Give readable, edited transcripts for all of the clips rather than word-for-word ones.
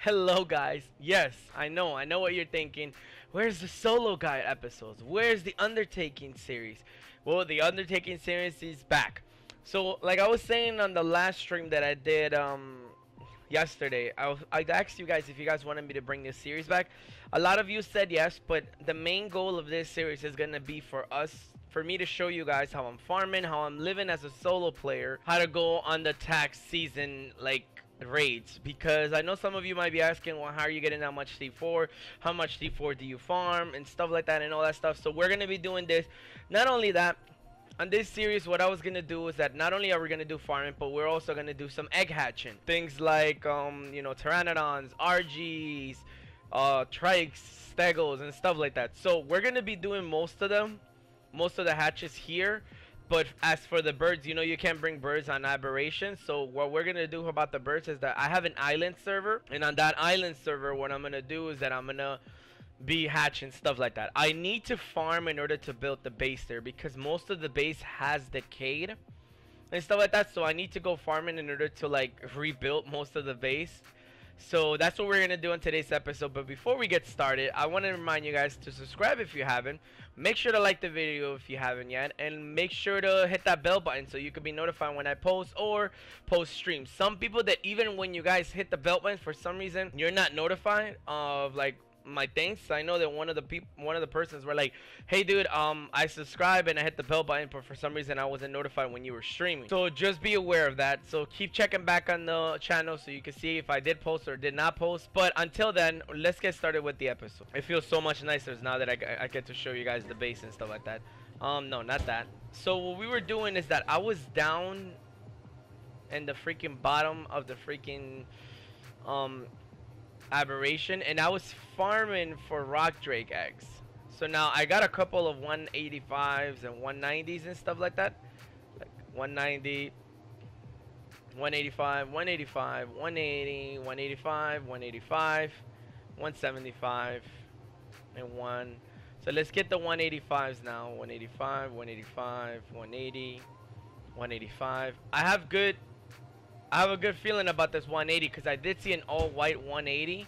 Hello guys. Yes, I know what you're thinking. Where's the solo guide episodes? Where's the Undertaking series? Well, the Undertaking series is back. So, like I was saying on the last stream that I did yesterday, I asked you guys if you guys wanted me to bring this series back. A lot of you said yes, but the main goal of this series is going to be for me to show you guys how I'm farming, how I'm living as a solo player, how to go on the tax season like raids, because I know some of you might be asking, well, how are you getting that much D4, how much D4 do you farm and stuff like that and all that stuff. So we're gonna be doing this. Not only that, on this series what I was gonna do is that not only are we gonna do farming, but we're also gonna do some egg hatching, things like you know, pteranodons, RGs, trikes, stegos and stuff like that. So we're gonna be doing most of the hatches here. But as for the birds, you know, you can't bring birds on aberration. So what we're gonna do about the birds is that I have an island server, and on that island server what I'm gonna do is that I'm gonna be hatching stuff like that. I need to farm in order to build the base there, because most of the base has decayed and stuff like that. So I need to go farming in order to like rebuild most of the base. So that's what we're gonna do in today's episode. But before we get started, I want to remind you guys to subscribe if you haven't. Make sure to like the video if you haven't yet, and make sure to hit that bell button so you can be notified when I post or post streams. Some people that even when you guys hit the bell button, for some reason you're not notified of like my things. I know that one of the persons were like, hey dude, I subscribe and I hit the bell button, but for some reason I wasn't notified when you were streaming. So just be aware of that. So keep checking back on the channel so you can see if I did post or did not post. But until then, let's get started with the episode. It feels so much nicer now that I get to show you guys the base and stuff like that. No, not that. So what we were doing is that I was down in the freaking bottom of the freaking aberration, and I was farming for rock drake eggs. So now I got a couple of 185s and 190s and stuff like that, like 190, 185, 185, 180, 185, 185, 175 and 1. So let's get the 185s now. 185, 185, 180, 185. I have a good feeling about this 180 because I did see an all-white 180.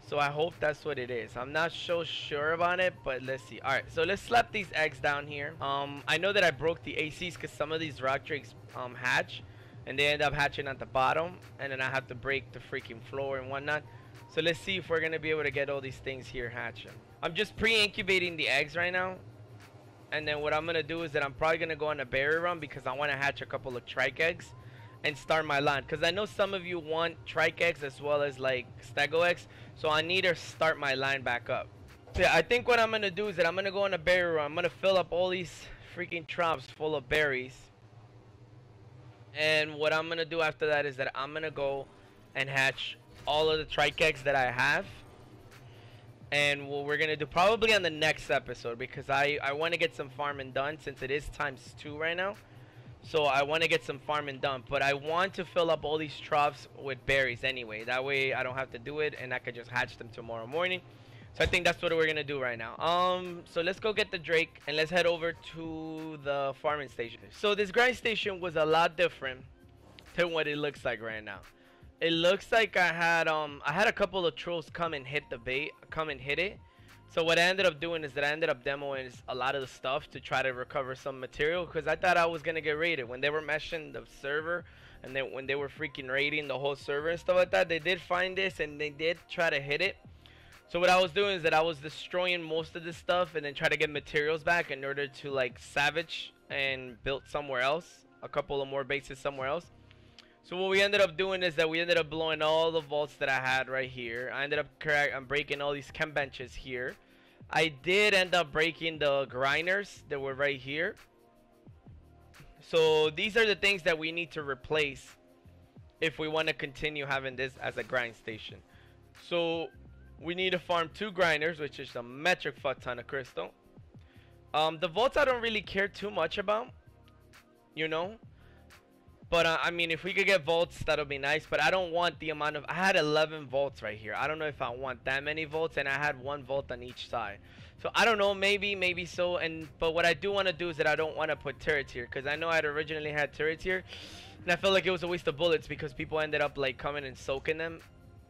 So I hope that's what it is. I'm not so sure about it, but let's see. Alright, so let's slap these eggs down here. I know that I broke the ACs because some of these rock drakes hatch, and they end up hatching at the bottom, and then I have to break the freaking floor and whatnot. So let's see if we're going to be able to get all these things here hatching. I'm just pre-incubating the eggs right now. And then what I'm going to do is that I'm probably going to go on a berry run because I want to hatch a couple of trike eggs and start my line, because I know some of you want trike eggs as well as like stego eggs, so I need to start my line back up. So yeah, I think what I'm gonna do is that I'm gonna go on a berry run. I'm gonna fill up all these freaking troughs full of berries, and what I'm gonna do after that is that I'm gonna go and hatch all of the trike eggs that I have. And what we're gonna do probably on the next episode, because I want to get some farming done since it is ×2 right now. So I want to get some farming done, but I want to fill up all these troughs with berries anyway. That way I don't have to do it, and I could just hatch them tomorrow morning. So I think that's what we're gonna do right now. So let's go get the drake and let's head over to the farming station. So this grind station was a lot different than what it looks like right now. It looks like I had a couple of trolls come and hit it. So what I ended up doing is that I ended up demoing a lot of the stuff to try to recover some material, because I thought I was going to get raided. When they were meshing the server, and then when they were freaking raiding the whole server and stuff like that, they did find this and they did try to hit it. So what I was doing is that I was destroying most of this stuff and then try to get materials back in order to like savage and build somewhere else, a couple of more bases somewhere else. So what we ended up doing is that we ended up blowing all the vaults that I had right here. I ended up breaking all these chem benches here. I did end up breaking the grinders that were right here. So these are the things that we need to replace if we want to continue having this as a grind station. So we need to farm 2 grinders, which is a metric fuck ton of crystal. The vaults I don't really care too much about, you know. But I mean, if we could get vaults, that'll be nice. But I don't want the amount of... I had 11 vaults right here. I don't know if I want that many vaults. And I had 1 vault on each side. So I don't know. Maybe so. But what I do want to do is that I don't want to put turrets here, because I know I had originally had turrets here. And I felt like it was a waste of bullets because people ended up like coming and soaking them.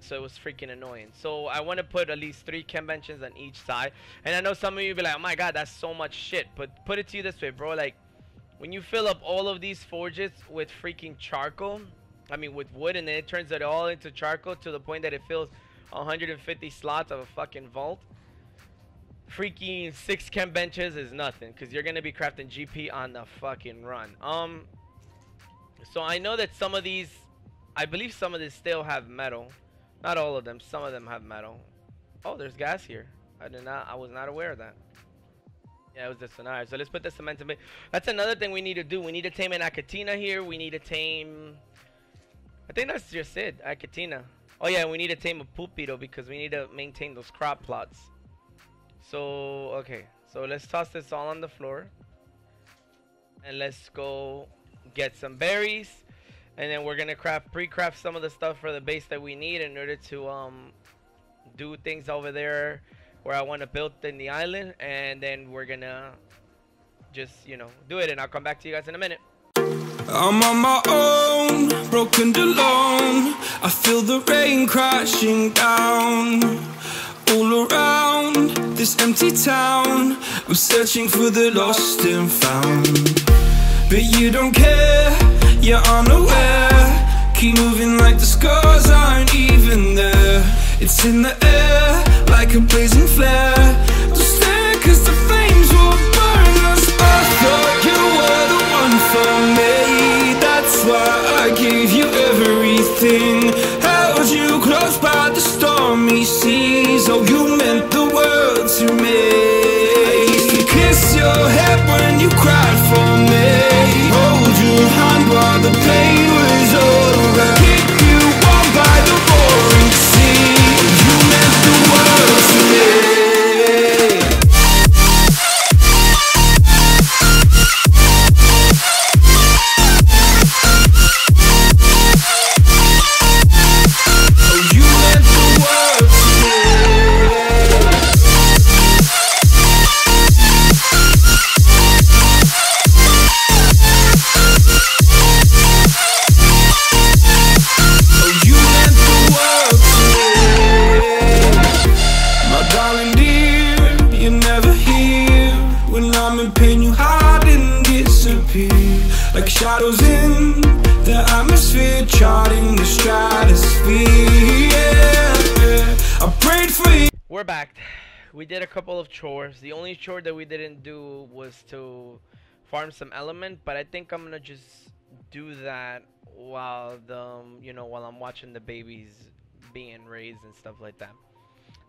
So it was freaking annoying. So I want to put at least 3 chem benches on each side. And I know some of you be like, oh my god, that's so much shit. But put it to you this way, bro. Like, when you fill up all of these forges with freaking charcoal, I mean with wood, and then it turns it all into charcoal to the point that it fills 150 slots of a fucking vault. Freaking 6 chem benches is nothing, because you're gonna be crafting GP on the fucking run. So I know that some of these, I believe some of these still have metal. Not all of them. Some of them have metal. Oh, there's gas here. I was not aware of that. Yeah, it was this one. Alright, so let's put the cement in. That's another thing we need to do. We need to tame an Acatina here. We need to tame, I think that's just it, Acatina. Oh yeah, we need to tame a Pupito because we need to maintain those crop plots. So, okay. So let's toss this all on the floor. And let's go get some berries. And then we're gonna pre-craft some of the stuff for the base that we need in order to do things over there where I want to build in the island, and then we're gonna just, you know, do it, and I'll come back to you guys in a minute. I'm on my own, broken and alone. I feel the rain crashing down all around this empty town. I'm searching for the lost and found, but you don't care, you're unaware. Keep moving like the scars aren't even there. It's in the air like a blazing flare. Don't stare cause the flames will burn us. I thought you were the one for me, that's why I gave you everything. Held you close by the stormy seas. Oh, you meant the world to me. I used to kiss your head when you cried for me, hold your hand while the pain was over, keep you warm by the roaring sea. You meant the world to me. Like shadows in the atmosphere, charting the stratosphere. Yeah. I prayed for you. We're back. We did a couple of chores. The only chore that we didn't do was to farm some element, but I think I'm gonna just do that while while I'm watching the babies being raised and stuff like that.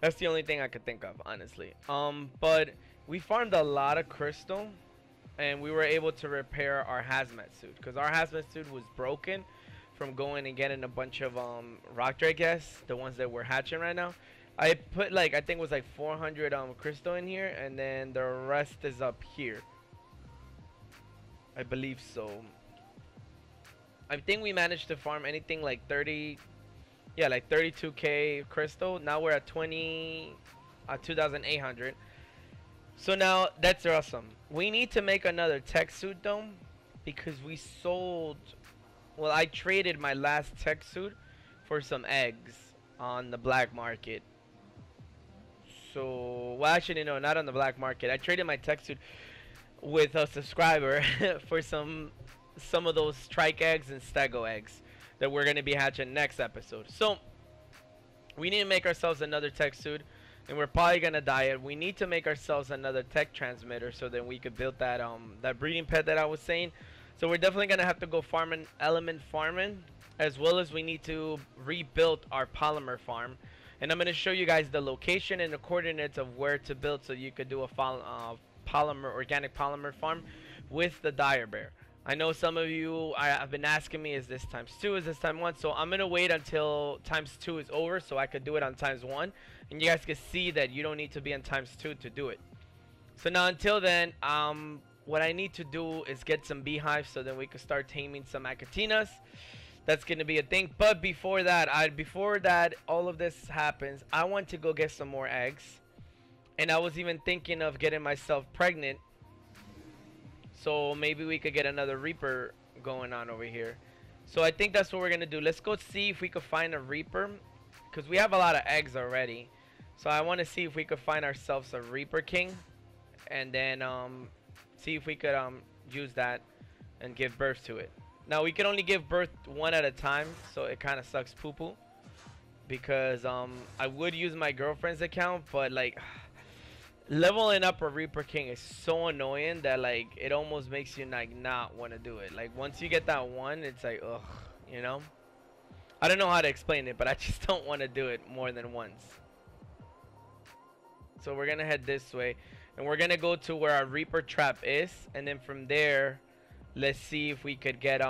That's the only thing I could think of, honestly. But we farmed a lot of crystal, and we were able to repair our hazmat suit because our hazmat suit was broken from going and getting a bunch of rock drake gas, the ones that we're hatching right now. I put I think it was like 400 crystal in here, and then the rest is up here, I believe. So I think we managed to farm anything like 32k crystal. Now we're at 2,800. So now that's awesome. We need to make another tech suit though, because we sold, well, I traded my last tech suit for some eggs on the black market. So, well, actually no, not on the black market. I traded my tech suit with a subscriber for some of those trike eggs and stego eggs that we're going to be hatching next episode. So we need to make ourselves another tech suit, and we're probably gonna dye it. We need to make ourselves another tech transmitter so that we could build that that breeding pet that I was saying. So we're definitely gonna have to go farming, element farming, as well as we need to rebuild our polymer farm. And I'm gonna show you guys the location and the coordinates of where to build, so you could do a organic polymer farm with the dire bear. I know some of you have been asking me, is this ×2, is this ×1? So I'm gonna wait until ×2 is over so I could do it on ×1, and you guys can see that you don't need to be on ×2 to do it. So now until then, what I need to do is get some beehives so then we can start taming some acatinas. That's gonna be a thing. But before that, all of this happens, I want to go get some more eggs, and I was even thinking of getting myself pregnant. So maybe we could get another reaper going on over here. So I think that's what we're gonna do. Let's go see if we could find a reaper, because we have a lot of eggs already. So I want to see if we could find ourselves a Reaper King, and then see if we could use that and give birth to it. Now we can only give birth one at a time, so it kind of sucks poo-poo, because I would use my girlfriend's account, but like leveling up a Reaper King is so annoying that like it almost makes you like not want to do it. Like once you get that one, it's like ugh, you know. I don't know how to explain it, but I just don't want to do it more than once. So we're gonna head this way, and we're gonna go to where our Reaper trap is, and then from there, let's see if we could get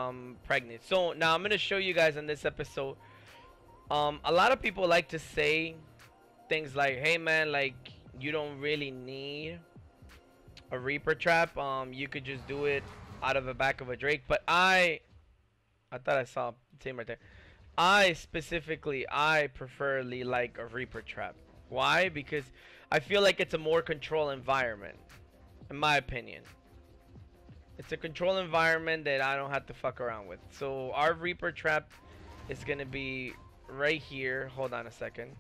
pregnant. So now I'm gonna show you guys in this episode. A lot of people like to say things like, "Hey man, like you don't really need a Reaper trap. You could just do it out of the back of a Drake." But I thought I saw a team right there. I preferably like a Reaper trap. Why? Because I feel like it's a more controlled environment, in my opinion. It's a controlled environment that I don't have to fuck around with. So our Reaper trap is gonna be right here. Hold on a second.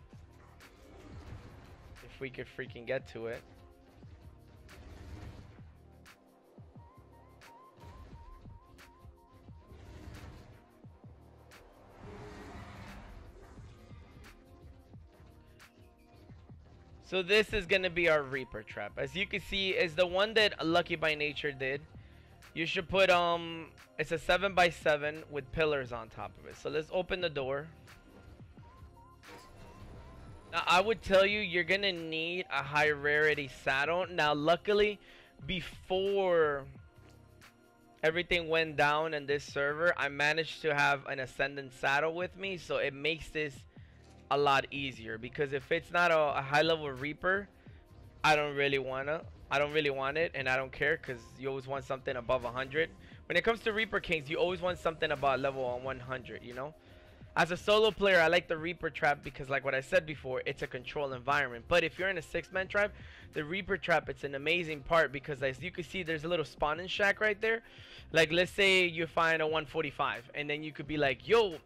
If we could freaking get to it. So this is gonna be our Reaper trap. As you can see, is the one that Lucky by Nature did. You should put it's a 7x7 with pillars on top of it. So let's open the door. Now I would tell you, you're gonna need a high rarity saddle. Now luckily, before everything went down in this server, I managed to have an ascendant saddle with me, so it makes this a lot easier. Because if it's not a high level Reaper, I don't really want it, and I don't care, because you always want something above 100. When it comes to Reaper Kings, you always want something about level 100, you know. As a solo player, I like the Reaper trap because, like what I said before, it's a controlled environment. But if you're in a 6-man tribe, the Reaper trap, it's an amazing part, because as you can see, there's a little spawning shack right there. Like let's say you find a 145, and then you could be like, yo,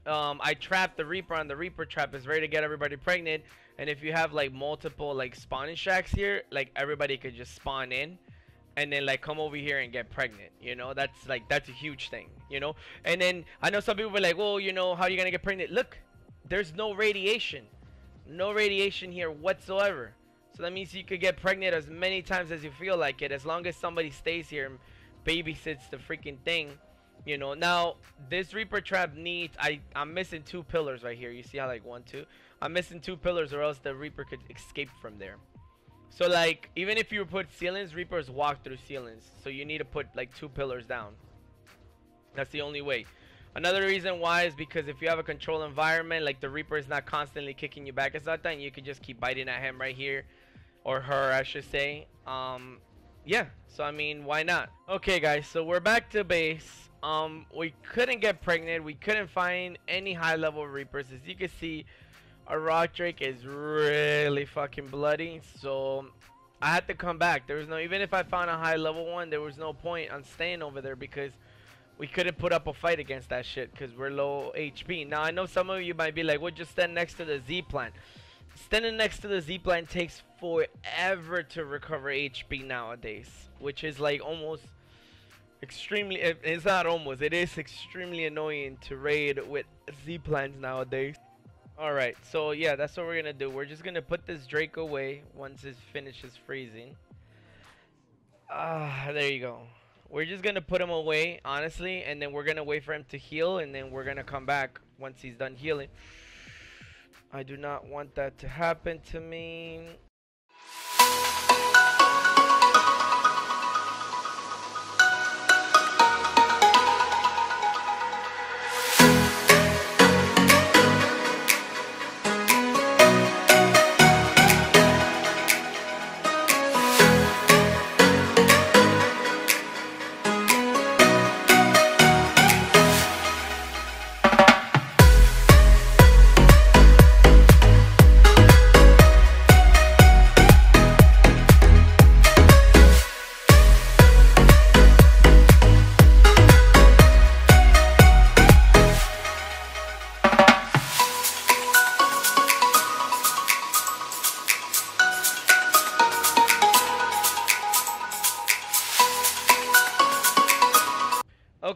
I trapped the Reaper on the Reaper trap, is ready to get everybody pregnant. And if you have like multiple like spawning shacks here, like everybody could just spawn in and then like come over here and get pregnant, you know. That's a huge thing, you know. And then I know some people were like, well, you know, how are you gonna get pregnant? Look, there's no radiation here whatsoever. So that means you could get pregnant as many times as you feel like it, as long as somebody stays here and babysits the freaking thing, you know. Now this Reaper trap needs, I'm missing 2 pillars right here. You see how like 1 2, I'm missing 2 pillars, or else the Reaper could escape from there. So like even if you put ceilings, Reapers walk through ceilings, so you need to put like 2 pillars down. That's the only way. Another reason why is because if you have a controlled environment, like the Reaper is not constantly kicking you back at that time, you could just keep biting at him right here, or her I should say. Yeah, so I mean, why not? Okay guys, so we're back to base. We couldn't get pregnant, we couldn't find any high level Reapers. As you can see, our rock Drake is really fucking bloody, so I had to come back. There was no, even if I found a high level one, there was no point on staying over there, because we couldn't put up a fight against that shit because we're low HP. Now I know some of you might be like, well, just stand next to the Z plant. Standing next to the Z plant takes forever to recover HP nowadays, which is like almost extremely, it's not almost, it is extremely annoying to raid with Z plants nowadays. Alright, so yeah, that's what we're gonna do. We're just gonna put this Drake away once it finishes freezing. There you go. We're just gonna put him away, honestly, and then we're gonna wait for him to heal, and then we're gonna come back once he's done healing. I do not want that to happen to me.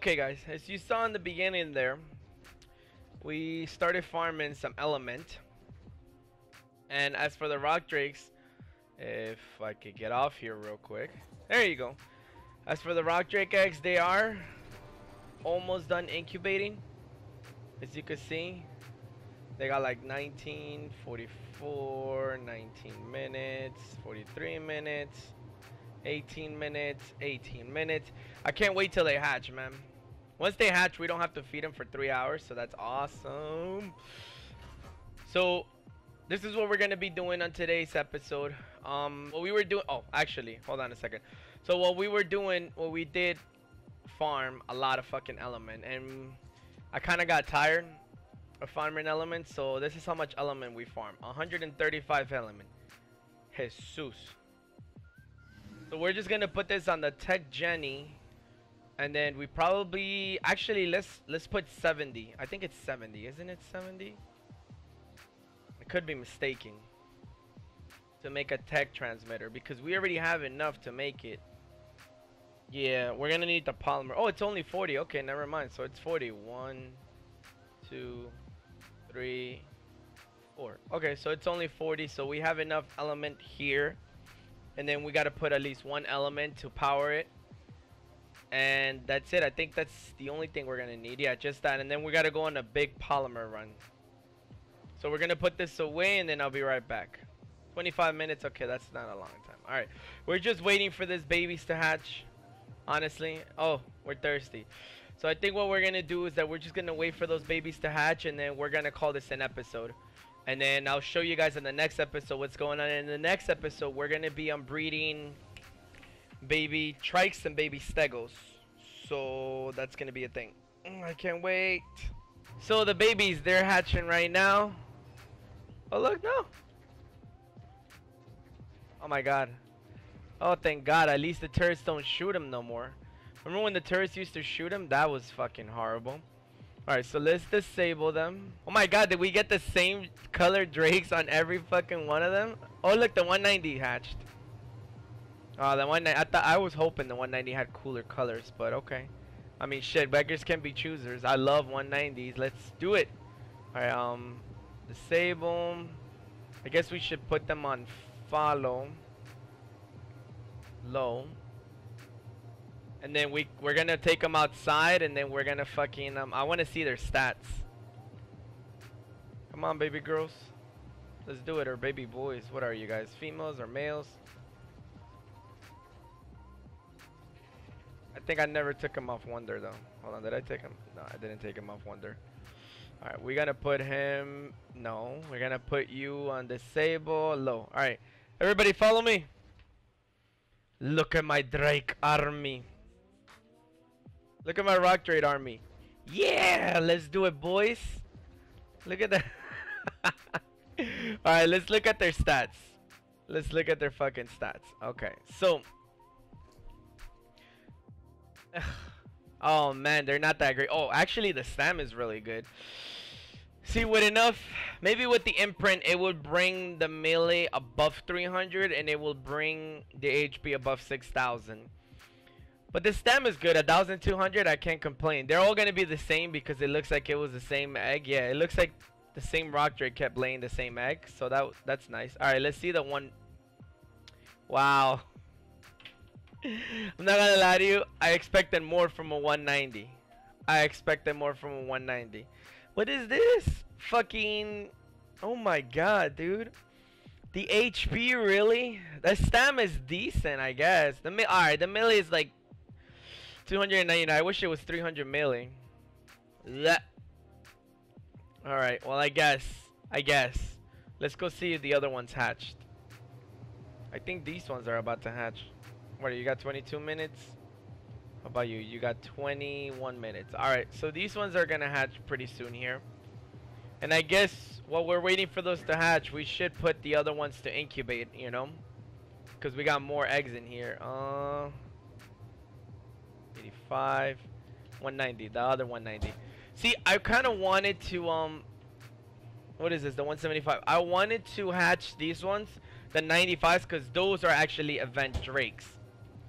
Okay, guys, as you saw in the beginning there, we started farming some element. And as for the rock drakes, if I could get off here real quick. There you go. As for the rock drake eggs, they are almost done incubating. As you can see, they got like 19, 44, 19 minutes, 43 minutes, 18 minutes, 18 minutes. I can't wait till they hatch, man. Once they hatch, we don't have to feed them for 3 hours, so that's awesome. So this is what we're gonna be doing on today's episode. What we were doing, oh, actually, hold on a second. So what we were doing, we did farm a lot of fucking element, and I kind of got tired of farming elements, so this is how much element we farm. 135 element. Jesus. So we're just gonna put this on the Tech Jenny, and then we probably, actually, let's put 70. I think it's 70, isn't it 70? I could be mistaken. To make a tech transmitter, because we already have enough to make it. Yeah, we're gonna need the polymer. Oh, it's only 40. Okay, never mind. So it's 40. 1, 2, 3, 4. Okay, so it's only 40. So we have enough element here, and then we got to put at least one element to power it, and that's it. I think that's the only thing we're gonna need. Yeah, just that, and then we got to go on a big polymer run. So we're gonna put this away, and then I'll be right back. 25 minutes. Okay, that's not a long time. All right, we're just waiting for this babies to hatch, honestly. Oh, we're thirsty. So I think what we're gonna do is that we're just gonna wait for those babies to hatch, and then we're gonna call this an episode, and then I'll show you guys in the next episode what's going on. In the next episode, we're gonna be breeding baby trikes and baby stegos, so that's gonna be a thing. I can't wait. So the babies, they're hatching right now. Oh look, no. Oh my god. Oh, thank god. At least the turrets don't shoot him no more. Remember when the turrets used to shoot him? That was fucking horrible. Alright, so let's disable them. Oh my god, did we get the same color drakes on every fucking one of them? Oh look, the 190 hatched. Oh, the 190. I was hoping the 190 had cooler colors, but okay. I mean, shit, beggars can be choosers. I love 190s. Let's do it. Alright, disable them. I guess we should put them on follow low, and then we're gonna take them outside, and then we're gonna fucking I want to see their stats. Come on, baby girls, let's do it. Or baby boys, what are you guys, females or males? I think I never took him off wonder though. Hold on, did I take him? No, I didn't take him off wonder. Alright, we're gonna put him, no, we're gonna put you on disable low. Alright, everybody follow me. Look at my Drake army. Look at my rock drake army. Yeah, let's do it, boys. Look at that. Alright, let's look at their stats. Let's look at their fucking stats. Okay, so oh man, they're not that great. Oh, actually the stam is really good. See, with enough, maybe with the imprint, it would bring the melee above 300, and it will bring the HP above 6,000. But the stem is good, 1,200. I can't complain. They're all gonna be the same because it looks like it was the same egg. Yeah, it looks like the same rock drake kept laying the same egg, so that's nice. All right, let's see the one. Wow. I'm not gonna lie to you. I expected more from a 190. I expected more from a 190. What is this? Fucking, oh my god, dude. The HP, really? The stam is decent, I guess. Alright, the melee is like 299. I wish it was 300 melee. Alright, well, I guess. Let's go see if the other ones hatched. I think these ones are about to hatch. What, you got 22 minutes? How about you? You got 21 minutes. Alright, so these ones are gonna hatch pretty soon here. And I guess while we're waiting for those to hatch, we should put the other ones to incubate, you know? Because we got more eggs in here. 85, 190, the other 190. See, I kind of wanted to, what is this, the 175? I wanted to hatch these ones, the 95s, because those are actually event drakes.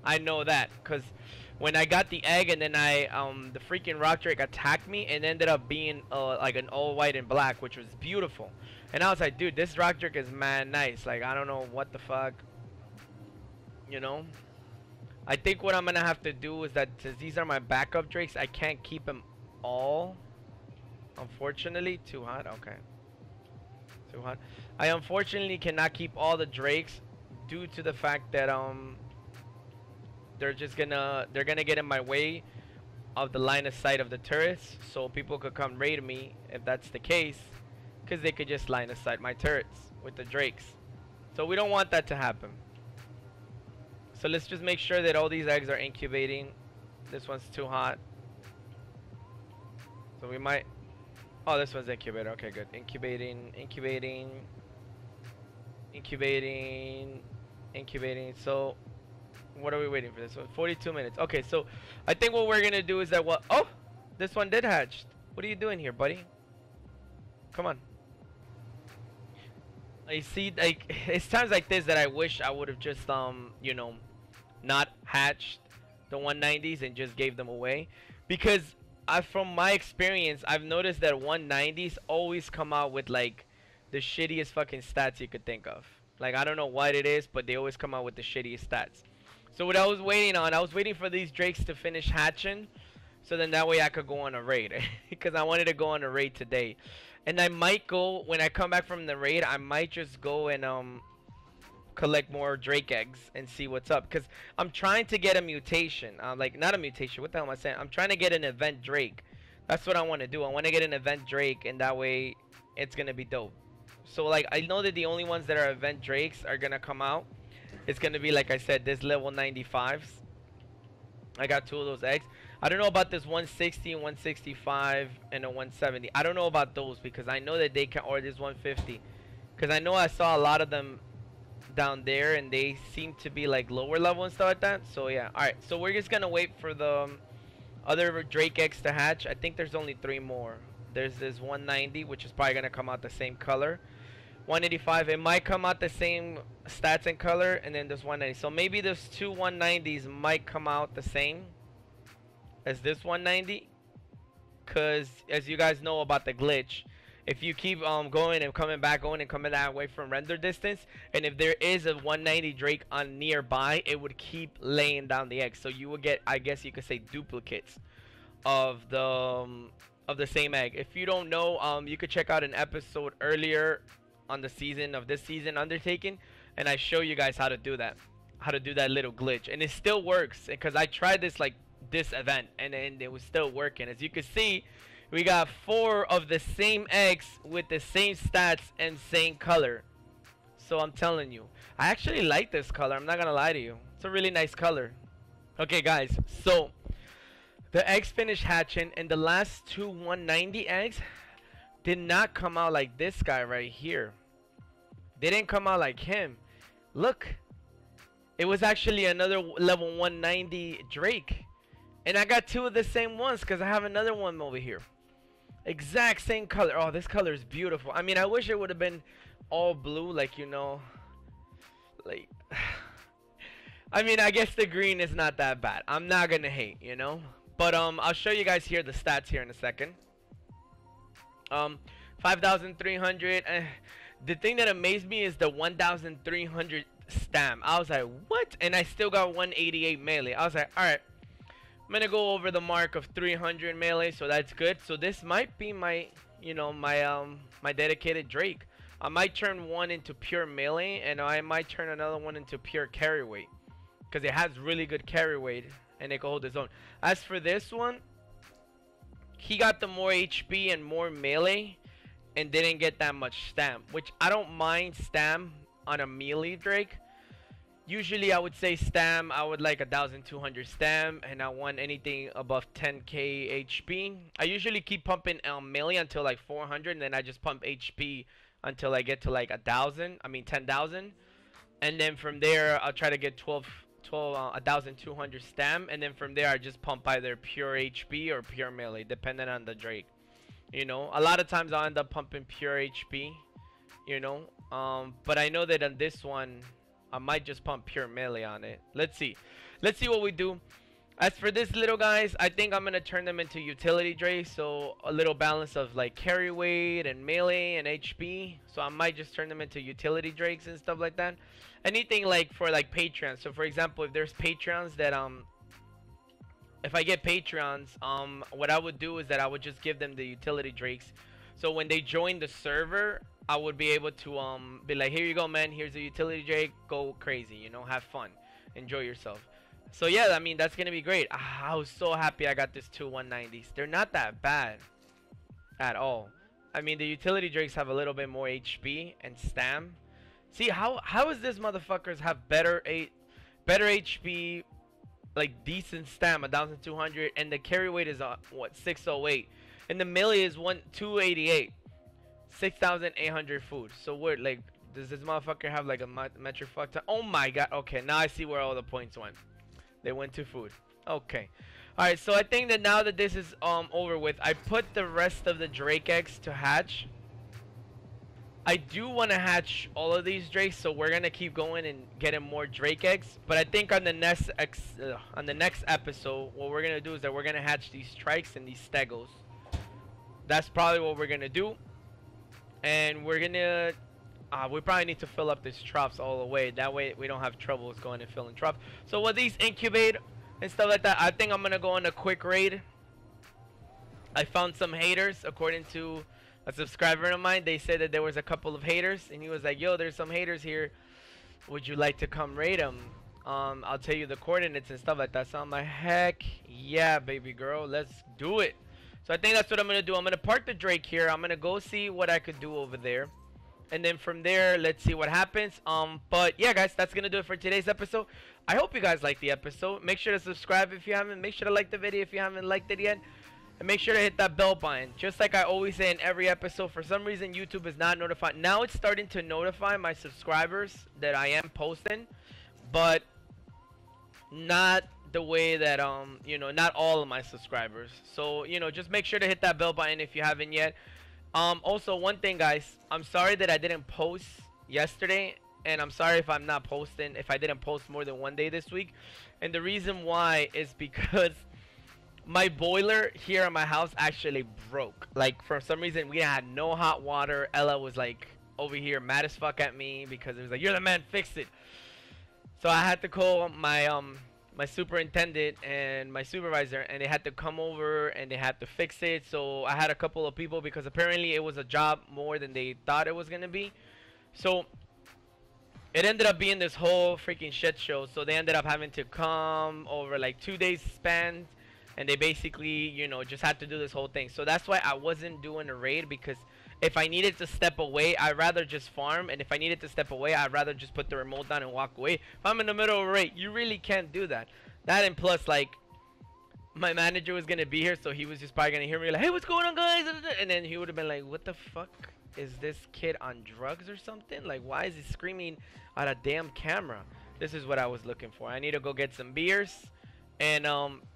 I know that, because when I got the egg, and then the freaking rock drake attacked me and ended up being like an all white and black, which was beautiful. And I was like, dude, this rock drake is mad nice. Like, I don't know what the fuck, you know. I think what I'm gonna have to do is that, since these are my backup drakes, I can't keep them all, unfortunately. Too hot. Okay, too hot. I unfortunately cannot keep all the drakes due to the fact that they're gonna get in my way of the line of sight of the turrets, so people could come raid me if that's the case, because they could just line of sight my turrets with the drakes. So we don't want that to happen. So let's just make sure that all these eggs are incubating. This one's too hot, so we might. Oh, this one's incubator. Okay, good. Incubating, incubating, incubating, incubating. So what are we waiting for this one? 42 minutes. Okay, so I think what we're gonna do is that oh, this one did hatch. What are you doing here, buddy? Come on. I see, like, it's times like this that I wish I would have just you know, not hatched the 190s and just gave them away, because from my experience, I've noticed that 190s always come out with like the shittiest fucking stats you could think of. Like, I don't know what it is, but they always come out with the shittiest stats. So what I was waiting on, I was waiting for these drakes to finish hatching, so then that way I could go on a raid. Because I wanted to go on a raid today. And I might go, when I come back from the raid, I might just go and collect more drake eggs and see what's up. Because I'm trying to get a mutation. Like, not a mutation, what the hell am I saying? I'm trying to get an event drake. That's what I want to do. I want to get an event drake, and that way it's going to be dope. So, like, I know that the only ones that are event drakes are going to come out. It's going to be, like I said, this level 95s. I got 2 of those eggs. I don't know about this 160, 165, and a 170. I don't know about those, because I know that they can, or this 150. Because I know I saw a lot of them down there, and they seem to be like lower level and stuff like that. So, yeah. Alright, so we're just going to wait for the other drake eggs to hatch. I think there's only 3 more. There's this 190, which is probably going to come out the same color. 185, it might come out the same stats and color, and then this 190. So maybe those 2 190s might come out the same as this 190, because as you guys know about the glitch, if you keep going and coming back, going and coming that way from render distance, and if there is a 190 drake on nearby, it would keep laying down the eggs. So you would get, I guess you could say, duplicates of the same egg. If you don't know, you could check out an episode earlier on the season of this season Undertaking, and I show you guys how to do that little glitch, and it still works, because I tried this like this event, and it was still working. As you can see, we got 4 of the same eggs with the same stats and same color. So I'm telling you, I actually like this color. I'm not gonna lie to you, it's a really nice color. Okay guys, so the eggs finished hatching, and the last 2 190 eggs did not come out like this guy right here. They didn't come out like him. Look, it was actually another level 190 drake, and I got 2 of the same ones, because I have another one over here, exact same color. Oh, this color is beautiful. I mean, I wish it would have been all blue, like, you know, like I mean, I guess the green is not that bad. I'm not gonna hate, you know, but I'll show you guys here the stats here in a second. 5,300. The thing that amazed me is the 1,300 stam. I was like, what? And I still got 188 melee. I was like, alright, I'm gonna go over the mark of 300 melee, so that's good. So this might be my, you know, my dedicated drake. I might turn one into pure melee, and I might turn another one into pure carry weight, because it has really good carry weight and it can hold its own. As for this one, he got the more HP and more melee and didn't get that much stam, which I don't mind stam on a melee drake. Usually I would say stam, I would like 1,200 stam, and I want anything above 10k HP. I usually keep pumping melee until like 400, and then I just pump HP until I get to like 10,000, and then from there I'll try to get 1,200 stam, and then from there I just pump either pure HP or pure melee, depending on the drake. You know, a lot of times I'll end up pumping pure HP, you know, but I know that on this one I might just pump pure melee on it. Let's see what we do. As for this little guys, I think I'm gonna turn them into utility drakes, so a little balance of like carry weight and melee and HP. So I might just turn them into utility drakes and stuff like that. Anything like for like Patreons. So for example, if there's Patreons that if I get Patreons, what I would do is that I would just give them the utility drakes. So when they join the server, I would be able to be like, here you go, man. Here's a utility drake. Go crazy, you know, have fun, enjoy yourself. So yeah, I mean that's gonna be great. I was so happy I got this two 190s. They're not that bad at all. I mean the utility drakes have a little bit more HP and stam. See how is this motherfuckers have better HP, like decent stam 1200, and the carry weight is what 608, and the melee is 288, 6800 food. So what, like, does this motherfucker have like a metric fuck time? Oh my god. Okay, now I see where all the points went. They went to food. Okay. Alright, so I think that now that this is over with, I put the rest of the drake eggs to hatch. I do want to hatch all of these drakes, so we're gonna keep going and getting more drake eggs. But I think on the next episode, what we're gonna do is that we're gonna hatch these trikes and these stegos. That's probably what we're gonna do. And we're gonna we probably need to fill up these troughs all the way. That way we don't have troubles going and filling troughs. So with these incubate and stuff like that, I think I'm gonna go on a quick raid. I found some haters. According to a subscriber of mine, they said that there was a couple of haters, and he was like, yo, there's some haters here, would you like to come raid them? I'll tell you the coordinates and stuff like that. So I'm like, heck yeah, baby girl, let's do it. So I think that's what I'm gonna do. I'm gonna park the drake here. I'm gonna go see what I could do over there, and then from there, let's see what happens. But yeah, guys, that's gonna do it for today's episode. I hope you guys liked the episode. Make sure to subscribe if you haven't. Make sure to like the video if you haven't liked it yet. And make sure to hit that bell button. Just like I always say in every episode, for some reason YouTube is not notified. Now it's starting to notify my subscribers that I am posting, but not the way that you know, not all of my subscribers. So, you know, just make sure to hit that bell button if you haven't yet. Also, one thing, guys, I'm sorry that I didn't post yesterday, and I'm sorry if I'm not posting, if I didn't post more than one day this week. And the reason why is because my boiler here at my house actually broke. Like, for some reason we had no hot water. Ella was like over here mad as fuck at me because it was like, you're the man, fix it. So I had to call my my superintendent and my supervisor, and they had to come over and they had to fix it. So I had a couple of people, because apparently it was a job more than they thought it was gonna be. So it ended up being this whole freaking shit show. So they ended up having to come over like 2 days span, and they basically, you know, just had to do this whole thing. So that's why I wasn't doing a raid, because if I needed to step away, I'd rather just farm. And if I needed to step away, I'd rather just put the remote down and walk away. If I'm in the middle of a raid, you really can't do that. That, and plus, like, my manager was going to be here, so he was just probably going to hear me like, hey, what's going on, guys? And then he would have been like, what the fuck? Is this kid on drugs or something? Like, why is he screaming at a damn camera? This is what I was looking for. I need to go get some beers. And,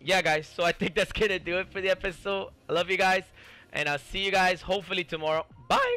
yeah, guys, so I think that's going to do it for the episode. I love you guys. And I'll see you guys hopefully tomorrow. Bye.